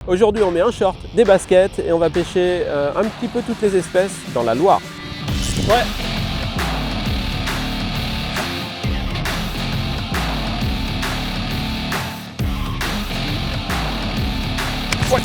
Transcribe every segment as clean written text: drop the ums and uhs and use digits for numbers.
Aujourd'hui on met un short, des baskets et on va pêcher un petit peu toutes les espèces dans la Loire. Ouais. Ouais.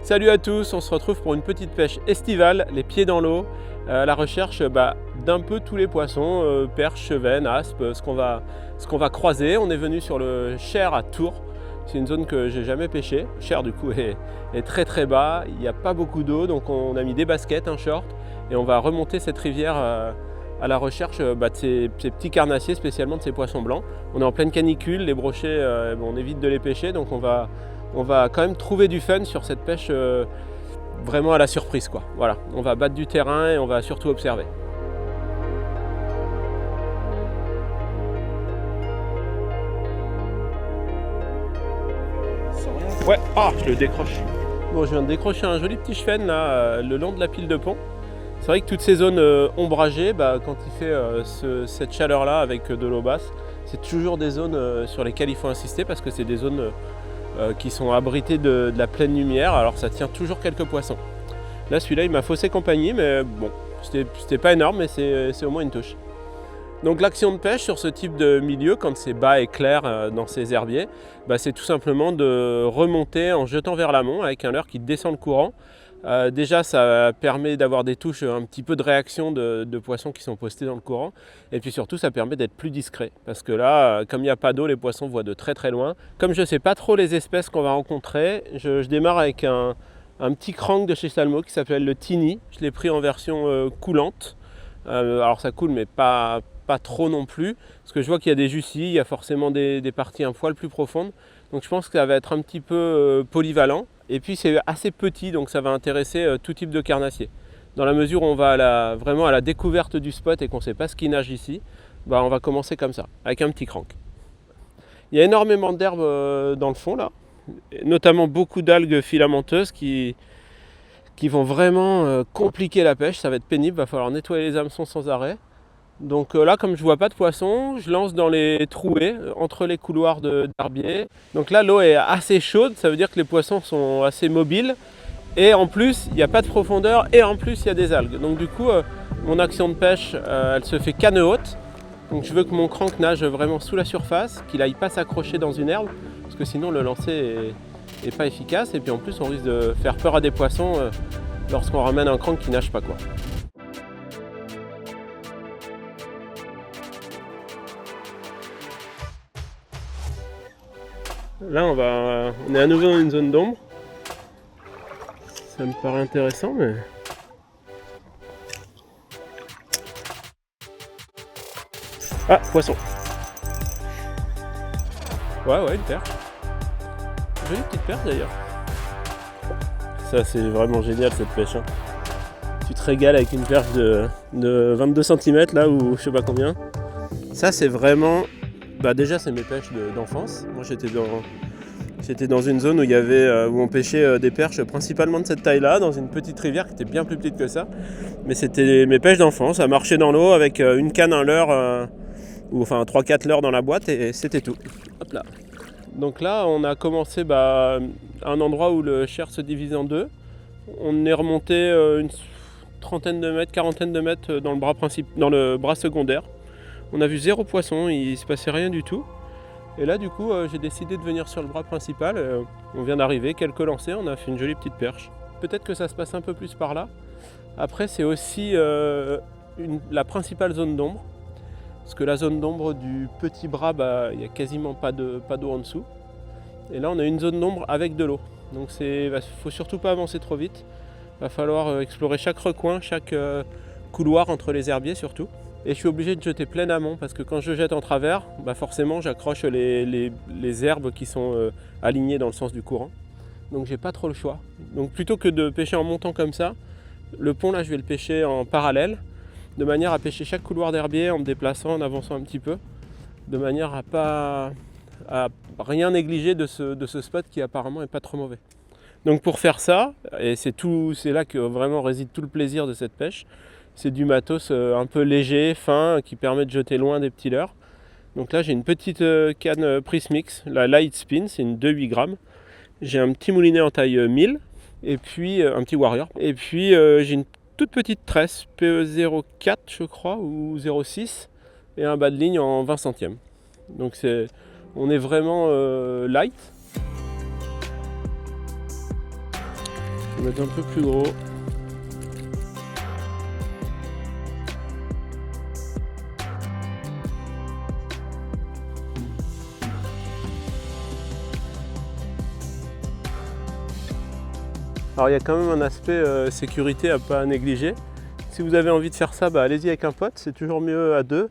Salut à tous, on se retrouve pour une petite pêche estivale, les pieds dans l'eau, à la recherche d'un peu tous les poissons, perches, chevennes, aspes, ce qu'on va croiser. On est venu sur le Cher à Tours, c'est une zone que j'ai jamais pêchée. Cher du coup est très très bas, il n'y a pas beaucoup d'eau, donc on a mis des baskets, un short, et on va remonter cette rivière à la recherche de ces petits carnassiers, spécialement de ces poissons blancs. On est en pleine canicule, les brochets, on évite de les pêcher, donc on va quand même trouver du fun sur cette pêche vraiment à la surprise, quoi. Voilà, on va battre du terrain et on va surtout observer. Ouais, je le décroche. Bon, je viens de décrocher un joli petit chevenne là, le long de la pile de pont. C'est vrai que toutes ces zones ombragées, quand il fait cette chaleur là avec de l'eau basse, c'est toujours des zones sur lesquelles il faut insister parce que c'est des zones qui sont abritées de la pleine lumière, alors ça tient toujours quelques poissons. Là celui-là il m'a faussé compagnie, mais bon, c'était pas énorme, mais c'est au moins une touche. Donc l'action de pêche sur ce type de milieu, quand c'est bas et clair dans ces herbiers, c'est tout simplement de remonter en jetant vers l'amont avec un leurre qui descend le courant. Déjà ça permet d'avoir des touches, un petit peu de réaction de poissons qui sont postés dans le courant, et puis surtout ça permet d'être plus discret parce que là comme il n'y a pas d'eau, les poissons voient de très très loin. Comme je ne sais pas trop les espèces qu'on va rencontrer, je démarre avec un petit crank de chez Salmo qui s'appelle le Tini. Je l'ai pris en version coulante, alors ça coule mais pas trop non plus, parce que je vois qu'il y a des jussis, il y a forcément des parties un poil plus profondes, donc je pense que ça va être un petit peu polyvalent. Et puis c'est assez petit, donc ça va intéresser tout type de carnassier. Dans la mesure où on va vraiment à la découverte du spot et qu'on ne sait pas ce qui nage ici, on va commencer comme ça, avec un petit crank. Il y a énormément d'herbes dans le fond là, notamment beaucoup d'algues filamenteuses qui vont vraiment compliquer la pêche. Ça va être pénible, il va falloir nettoyer les hameçons sans arrêt. Donc là, comme je vois pas de poisson, je lance dans les trouées entre les couloirs d'herbier. Donc là, l'eau est assez chaude, ça veut dire que les poissons sont assez mobiles. Et en plus, il n'y a pas de profondeur et en plus, il y a des algues. Donc du coup, mon action de pêche, elle se fait canne haute. Donc je veux que mon crank nage vraiment sous la surface, qu'il n'aille pas s'accrocher dans une herbe, parce que sinon le lancer est pas efficace. Et puis en plus, on risque de faire peur à des poissons lorsqu'on ramène un crank qui nage pas, quoi. Là, on est à nouveau dans une zone d'ombre. Ça me paraît intéressant, mais... Ah, poisson. Ouais, une perche. Jolie petite perche d'ailleurs. Ça, c'est vraiment génial cette pêche, hein. Tu te régales avec une perche de 22 cm là, ou je sais pas combien. Ça, c'est vraiment... déjà c'est mes pêches d'enfance. Moi j'étais dans une zone où on pêchait des perches principalement de cette taille là, dans une petite rivière qui était bien plus petite que ça. Mais c'était mes pêches d'enfance, à marcher dans l'eau avec une canne, un leurre, ou enfin 3-4 leurres dans la boîte, et c'était tout. Hop là. Donc là on a commencé à un endroit où le Cher se divise en deux. On est remonté une trentaine de mètres, quarantaine de mètres dans le bras secondaire. On a vu 0 poisson, il se passait rien du tout. Et là du coup j'ai décidé de venir sur le bras principal. On vient d'arriver, quelques lancers, on a fait une jolie petite perche. Peut-être que ça se passe un peu plus par là. Après c'est aussi la principale zone d'ombre. Parce que la zone d'ombre du petit bras, il n'y a quasiment pas d'eau en dessous. Et là on a une zone d'ombre avec de l'eau. Donc faut surtout pas avancer trop vite. Il va falloir explorer chaque recoin, chaque couloir entre les herbiers surtout. Et je suis obligé de jeter plein amont parce que quand je jette en travers, forcément j'accroche les herbes qui sont alignées dans le sens du courant. Donc j'ai pas trop le choix. Donc plutôt que de pêcher en montant comme ça, le pont là je vais le pêcher en parallèle, de manière à pêcher chaque couloir d'herbier en me déplaçant, en avançant un petit peu, de manière à rien négliger de ce spot qui apparemment est pas trop mauvais. Donc pour faire ça, et c'est là que vraiment réside tout le plaisir de cette pêche, c'est du matos un peu léger, fin, qui permet de jeter loin des petits leurres. Donc là j'ai une petite canne Prismix, la Light Spin, c'est une 2,8 grammes. J'ai un petit moulinet en taille 1000, et puis un petit Warrior. Et puis j'ai une toute petite tresse, PE04 je crois, ou 0,6, et un bas de ligne en 20 centièmes. Donc on est vraiment light. Je vais mettre un peu plus gros. Alors il y a quand même un aspect sécurité à pas négliger. Si vous avez envie de faire ça, allez-y avec un pote, c'est toujours mieux à deux.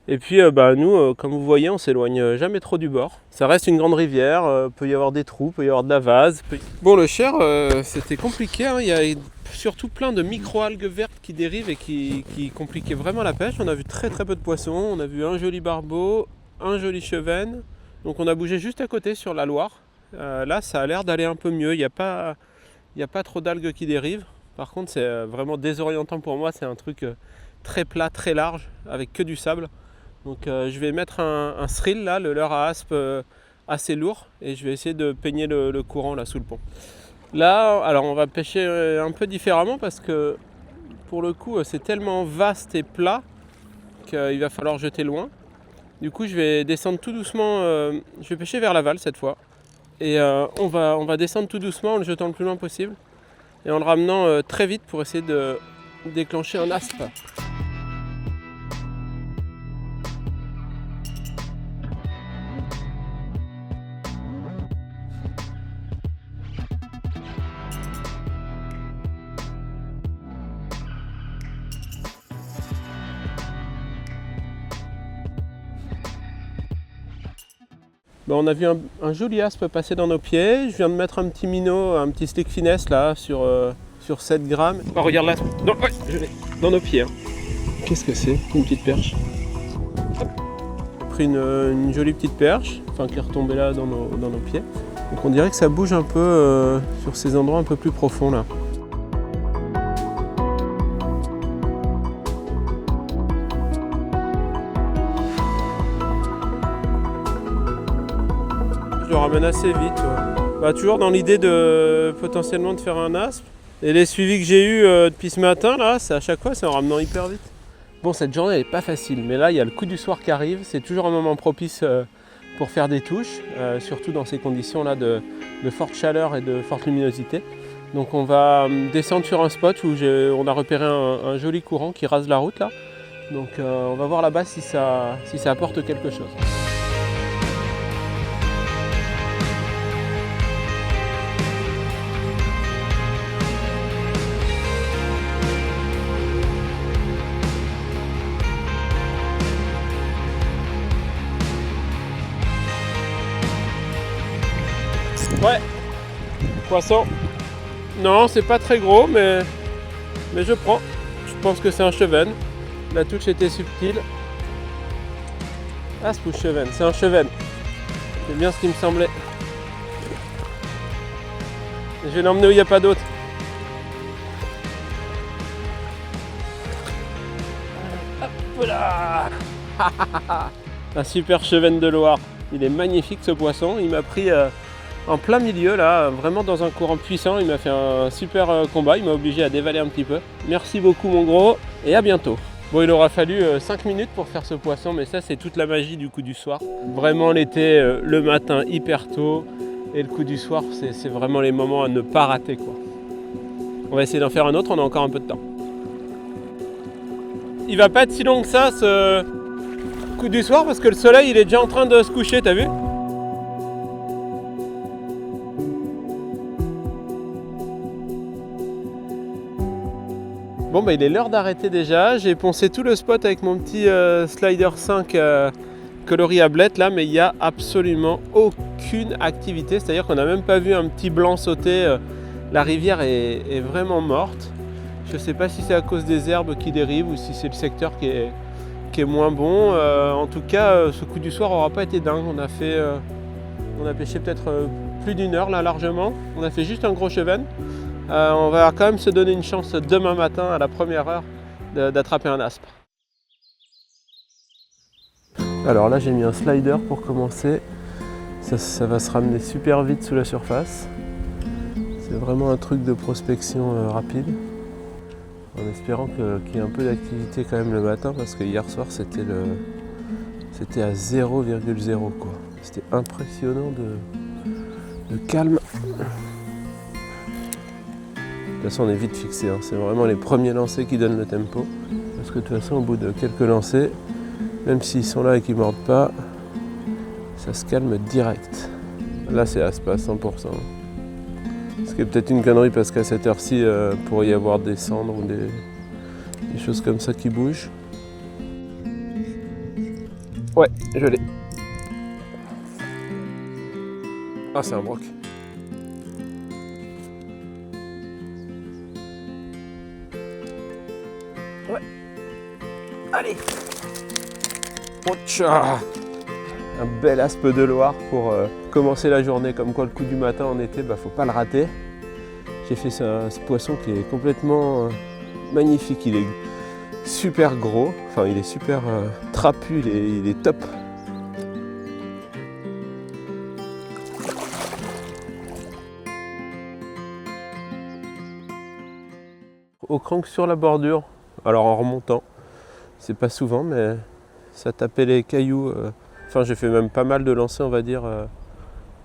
Et puis nous, comme vous voyez, on s'éloigne jamais trop du bord. Ça reste une grande rivière, peut y avoir des trous, peut y avoir de la vase. Bon, le Cher, c'était compliqué, hein. Il y a surtout plein de micro-algues vertes qui dérivent et qui compliquaient vraiment la pêche. On a vu très peu de poissons, on a vu un joli barbeau, un joli chevenne. Donc on a bougé juste à côté sur la Loire. Là, ça a l'air d'aller un peu mieux, il n'y a pas trop d'algues qui dérivent. Par contre, c'est vraiment désorientant pour moi, c'est un truc très plat, très large, avec que du sable. Donc je vais mettre un thrill là, le leurre à aspe assez lourd, et je vais essayer de peigner le courant là sous le pont. Là, alors on va pêcher un peu différemment parce que pour le coup c'est tellement vaste et plat qu'il va falloir jeter loin. Du coup je vais descendre tout doucement, je vais pêcher vers l'aval cette fois. Et on va descendre tout doucement en le jetant le plus loin possible et en le ramenant très vite pour essayer de déclencher un aspe. On a vu un joli aspe passer dans nos pieds. Je viens de mettre un petit minnow, un petit stick finesse là sur 7 grammes. Oh, regarde l'aspe, dans nos pieds. Hein. Qu'est-ce que c'est? Une petite perche. J'ai pris une jolie petite perche, qui est retombée là dans nos pieds. Donc on dirait que ça bouge un peu sur ces endroits un peu plus profonds là. Je le ramène assez vite. Ouais. Toujours dans l'idée de potentiellement de faire un aspe. Et les suivis que j'ai eus depuis ce matin, là, à chaque fois, c'est en ramenant hyper vite. Bon, cette journée, elle n'est pas facile, mais là, il y a le coup du soir qui arrive. C'est toujours un moment propice pour faire des touches, surtout dans ces conditions-là de forte chaleur et de forte luminosité. Donc on va descendre sur un spot où on a repéré un joli courant qui rase la route là. Donc on va voir là-bas si ça apporte quelque chose. Ouais, poisson. Non, c'est pas très gros, mais je prends. Je pense que c'est un chevenne. La touche était subtile. Ah, c'est chevenne, c'est un chevenne. C'est bien ce qui me semblait. Je vais l'emmener où il n'y a pas d'autre. Hop là. Un super chevenne de Loire. Il est magnifique ce poisson. Il m'a pris en plein milieu là, vraiment dans un courant puissant. Il m'a fait un super combat. Il m'a obligé à dévaler un petit peu. Merci beaucoup mon gros et à bientôt. Bon, il aura fallu 5 minutes pour faire ce poisson, mais ça c'est toute la magie du coup du soir. Vraiment l'été, le matin hyper tôt, et le coup du soir, c'est vraiment les moments à ne pas rater quoi. On va essayer d'en faire un autre, on a encore un peu de temps. Il va pas être si long que ça ce coup du soir parce que le soleil il est déjà en train de se coucher, t'as vu? Bon il est l'heure d'arrêter déjà, j'ai poncé tout le spot avec mon petit Slider 5 coloris à blette là, mais il n'y a absolument aucune activité, c'est-à-dire qu'on n'a même pas vu un petit blanc sauter, la rivière est vraiment morte. Je ne sais pas si c'est à cause des herbes qui dérivent ou si c'est le secteur qui est moins bon. En tout cas, ce coup du soir n'aura pas été dingue, on a pêché peut-être plus d'une heure là largement, on a fait juste un gros chevenne. On va quand même se donner une chance demain matin à la première heure d'attraper un aspe. Alors là j'ai mis un slider pour commencer. Ça va se ramener super vite sous la surface. C'est vraiment un truc de prospection rapide. En espérant qu'il y ait un peu d'activité quand même le matin, parce que hier soir c'était à 0,0 quoi. C'était impressionnant de calme. De toute façon on est vite fixé, hein. C'est vraiment les premiers lancers qui donnent le tempo. Parce que de toute façon au bout de quelques lancers, même s'ils sont là et qu'ils ne mordent pas, ça se calme direct. Là c'est aspe à 100%. Ce qui est peut-être une connerie parce qu'à cette heure-ci, pourrait y avoir des cendres ou des choses comme ça qui bougent. Ouais, je l'ai. Ah, c'est un broc. Ouais. Allez. Otcha. Un bel aspe de Loire pour commencer la journée. Comme quoi le coup du matin en été, faut pas le rater. J'ai fait ce poisson qui est complètement magnifique. Il est super gros, enfin il est super trapu, il est top. Au crank sur la bordure, alors en remontant, c'est pas souvent mais ça tapait les cailloux. Enfin j'ai fait même pas mal de lancers on va dire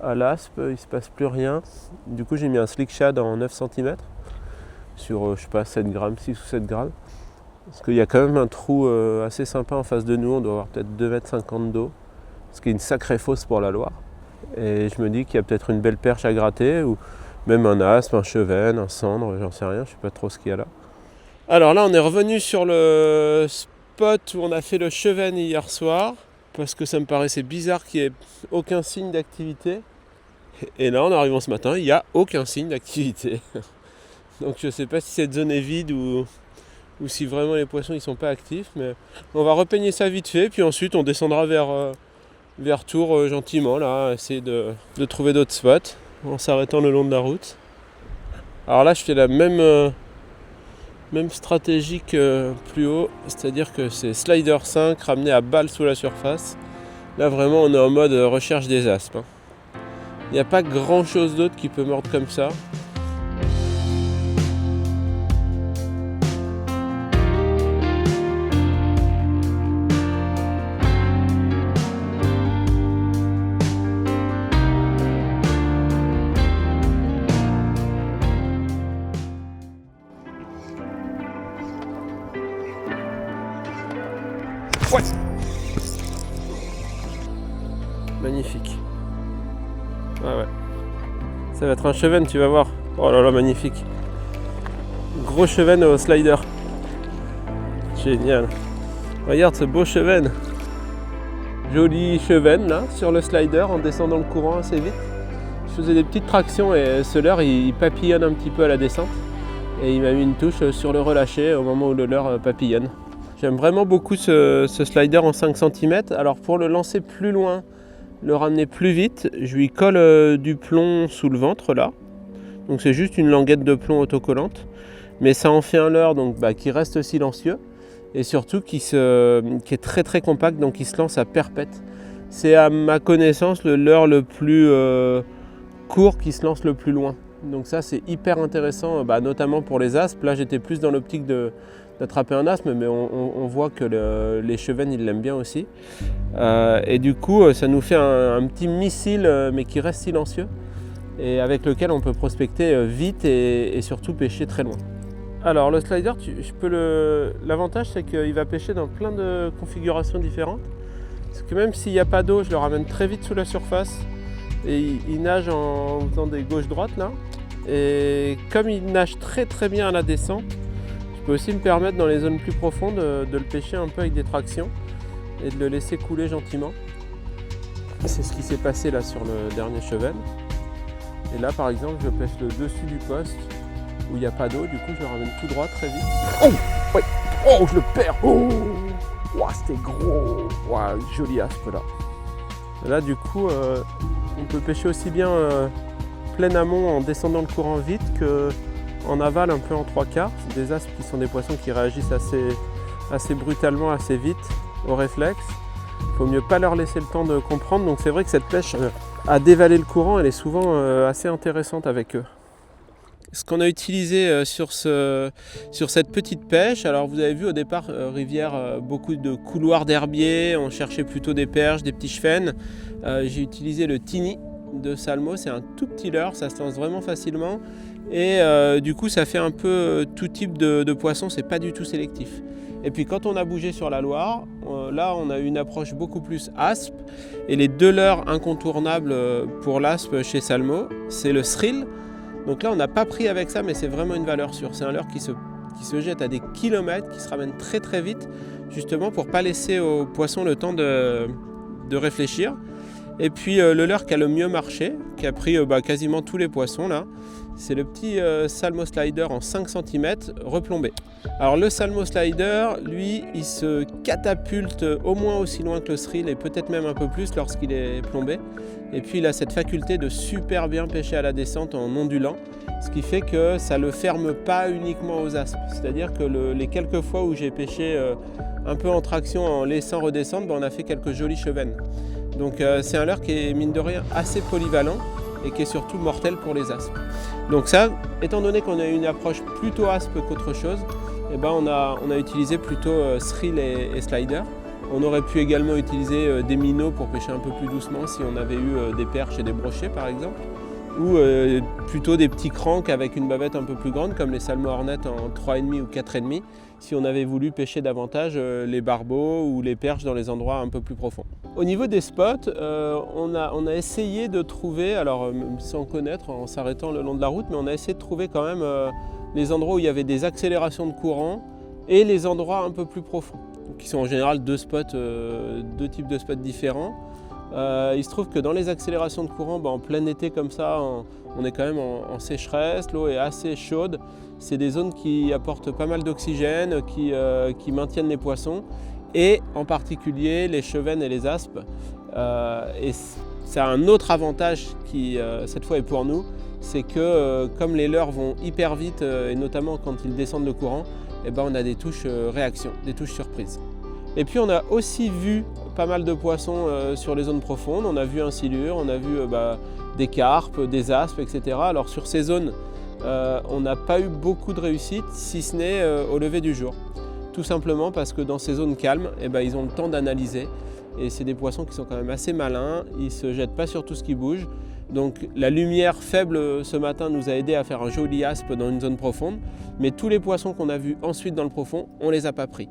à l'aspe, il se passe plus rien. Du coup j'ai mis un slick shad en 9 cm sur je sais pas 7 grammes, 6 ou 7 grammes. Parce qu'il y a quand même un trou assez sympa en face de nous, on doit avoir peut-être 2,50 m d'eau, ce qui est une sacrée fosse pour la Loire. Et je me dis qu'il y a peut-être une belle perche à gratter, ou même un aspe, un chevenne, un cendre, j'en sais rien, je sais pas trop ce qu'il y a là. Alors là on est revenu sur le spot où on a fait le chevenne hier soir, parce que ça me paraissait bizarre qu'il n'y ait aucun signe d'activité. Et là en arrivant ce matin, il n'y a aucun signe d'activité. Donc je sais pas si cette zone est vide ou si vraiment les poissons ils sont pas actifs, mais on va repeigner ça vite fait, puis ensuite on descendra vers Tours gentiment, là, essayer de trouver d'autres spots, en s'arrêtant le long de la route. Alors là je fais la même stratégie que plus haut, c'est-à-dire que c'est slider 5 ramené à balle sous la surface. Là vraiment on est en mode recherche des aspes. Il n'y a pas grand chose d'autre qui peut mordre comme ça. Ouais. Magnifique. Ouais. Ça va être un chevenne, tu vas voir. Oh là là, magnifique. Gros chevenne au slider. Génial. Regarde ce beau chevenne. Joli chevenne là, sur le slider en descendant le courant assez vite. Je faisais des petites tractions et ce leurre il papillonne un petit peu à la descente. Et il m'a mis une touche sur le relâché au moment où le leurre papillonne. J'aime vraiment beaucoup ce slider en 5 cm. Alors pour le lancer plus loin, le ramener plus vite, je lui colle du plomb sous le ventre là. Donc c'est juste une languette de plomb autocollante. Mais ça en fait un leurre donc, qui reste silencieux. Et surtout qui est très très compact, donc il se lance à perpète. C'est à ma connaissance le leurre le plus court qui se lance le plus loin. Donc ça c'est hyper intéressant, notamment pour les aspes. Là j'étais plus dans l'optique d'attraper un aspe, mais on voit que les chevennes ils l'aiment bien aussi. Et du coup ça nous fait un petit missile mais qui reste silencieux et avec lequel on peut prospecter vite et surtout pêcher très loin. Alors le slider, l'avantage c'est qu'il va pêcher dans plein de configurations différentes. Parce que même s'il n'y a pas d'eau, je le ramène très vite sous la surface et il nage en faisant des gauches-droites là. Et comme il nage très très bien à la descente, je peux aussi me permettre dans les zones plus profondes de le pêcher un peu avec des tractions et de le laisser couler gentiment. C'est ce qui s'est passé là sur le dernier chevenne. Et là par exemple je pêche le dessus du poste où il n'y a pas d'eau, du coup je le ramène tout droit très vite. Oh ouais. Oh je le perds. Oh wow, c'était gros. Wow, joli aspe là. Et là du coup on peut pêcher aussi bien plein amont en descendant le courant vite que en aval, un peu en 3/4. C'est des aspes qui sont des poissons qui réagissent assez brutalement, assez vite au réflexe. Il faut mieux pas leur laisser le temps de comprendre. Donc c'est vrai que cette pêche à dévaler le courant, elle est souvent assez intéressante avec eux. Ce qu'on a utilisé sur cette petite pêche, alors vous avez vu au départ, rivière, beaucoup de couloirs d'herbiers, on cherchait plutôt des perches, des petits chevens. J'ai utilisé le Tini de Salmo, c'est un tout petit leurre, ça se lance vraiment facilement et du coup ça fait un peu tout type de poisson, c'est pas du tout sélectif. Et puis quand on a bougé sur la Loire, là on a eu une approche beaucoup plus aspe et les deux leurres incontournables pour l'aspe chez Salmo, c'est le Srill. Donc là on n'a pas pris avec ça mais c'est vraiment une valeur sûre, c'est un leurre qui se jette à des kilomètres, qui se ramène très très vite justement pour ne pas laisser au poisson le temps de réfléchir. Et puis le leurre qui a le mieux marché, qui a pris quasiment tous les poissons là, c'est le petit Salmo Slider en 5 cm replombé. Alors le Salmo Slider, lui, il se catapulte au moins aussi loin que le Srill et peut-être même un peu plus lorsqu'il est plombé. Et puis il a cette faculté de super bien pêcher à la descente en ondulant, ce qui fait que ça ne le ferme pas uniquement aux aspes. C'est-à-dire que les quelques fois où j'ai pêché un peu en traction en laissant redescendre, on a fait quelques jolies chevennes. Donc c'est un leurre qui est mine de rien assez polyvalent et qui est surtout mortel pour les aspes. Donc ça, étant donné qu'on a une approche plutôt aspe qu'autre chose, on a utilisé plutôt Srill et Slider. On aurait pu également utiliser des minots pour pêcher un peu plus doucement si on avait eu des perches et des brochets par exemple. Ou plutôt des petits cranks avec une bavette un peu plus grande comme les Salmo Hornet en 3,5 ou 4,5 si on avait voulu pêcher davantage les barbeaux ou les perches dans les endroits un peu plus profonds. Au niveau des spots, on a essayé de trouver, alors sans connaître en s'arrêtant le long de la route, mais on a essayé de trouver quand même les endroits où il y avait des accélérations de courant et les endroits un peu plus profonds, qui sont en général deux types de spots différents. Il se trouve que dans les accélérations de courant, en plein été comme ça, on est quand même en sécheresse, l'eau est assez chaude. C'est des zones qui apportent pas mal d'oxygène, qui maintiennent les poissons et en particulier les chevennes et les aspes. Et ça a un autre avantage qui cette fois est pour nous, c'est que comme les leurres vont hyper vite et notamment quand ils descendent le courant, on a des touches réaction, des touches surprises. Et puis on a aussi vu pas mal de poissons sur les zones profondes. On a vu un silure, on a vu des carpes, des aspes, etc. Alors sur ces zones, on n'a pas eu beaucoup de réussite, si ce n'est au lever du jour. Tout simplement parce que dans ces zones calmes, ils ont le temps d'analyser. Et c'est des poissons qui sont quand même assez malins, ils ne se jettent pas sur tout ce qui bouge. Donc la lumière faible ce matin nous a aidé à faire un joli aspe dans une zone profonde. Mais tous les poissons qu'on a vus ensuite dans le profond, on ne les a pas pris.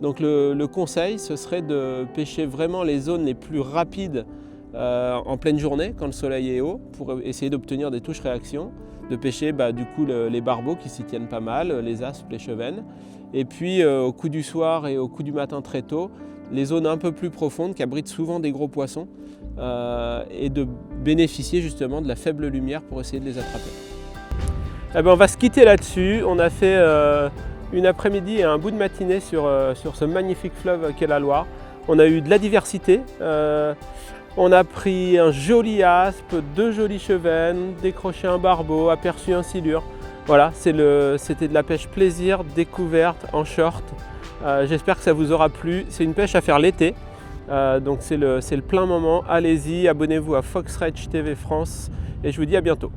Donc le conseil, ce serait de pêcher vraiment les zones les plus rapides en pleine journée, quand le soleil est haut, pour essayer d'obtenir des touches réaction, de pêcher du coup les barbeaux qui s'y tiennent pas mal, les aspes, les chevennes, et puis au coup du soir et au coup du matin très tôt, les zones un peu plus profondes qui abritent souvent des gros poissons et de bénéficier justement de la faible lumière pour essayer de les attraper. On va se quitter là-dessus. On a fait une après-midi et un bout de matinée sur ce magnifique fleuve qu'est la Loire. On a eu de la diversité. On a pris un joli aspe, 2 jolies chevennes, décroché un barbeau, aperçu un silure. Voilà, c'était de la pêche plaisir, découverte en short. J'espère que ça vous aura plu. C'est une pêche à faire l'été, donc c'est le plein moment. Allez-y, abonnez-vous à Fox Rage TV France et je vous dis à bientôt.